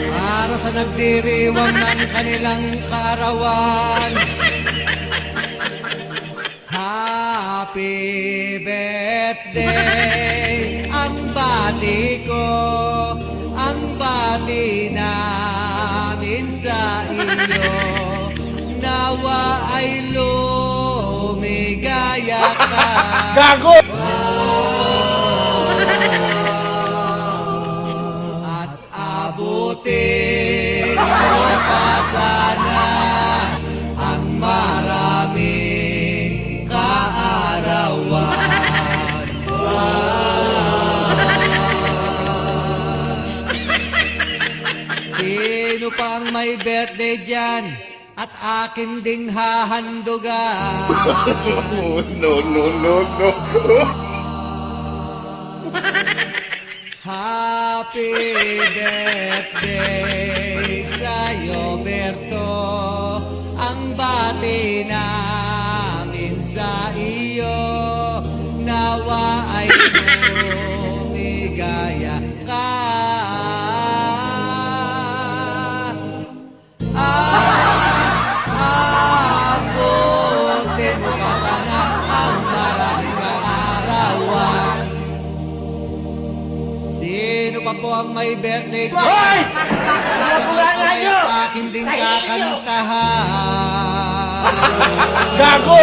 Para sa nagdiriwang ng kanilang kaarawan. Happy birthday, ang bati ko, ang bati namin sa iyo. Nawa ay lumigaya ka. Gago! At abutin mo pa sana ang maraming kaarawan. Sino pang may birthday dyan? At akin ding hahandugan. No, no, no, no. Happy birthday sa'yo, Berto. Ang bati namin sa iyo. Nawa ay lumigaya ka. Abutin mo pa sana ang maraming kaarawan. Sino pa po ang may birthday ko? Hoy! Akin din kakantahan. Gago!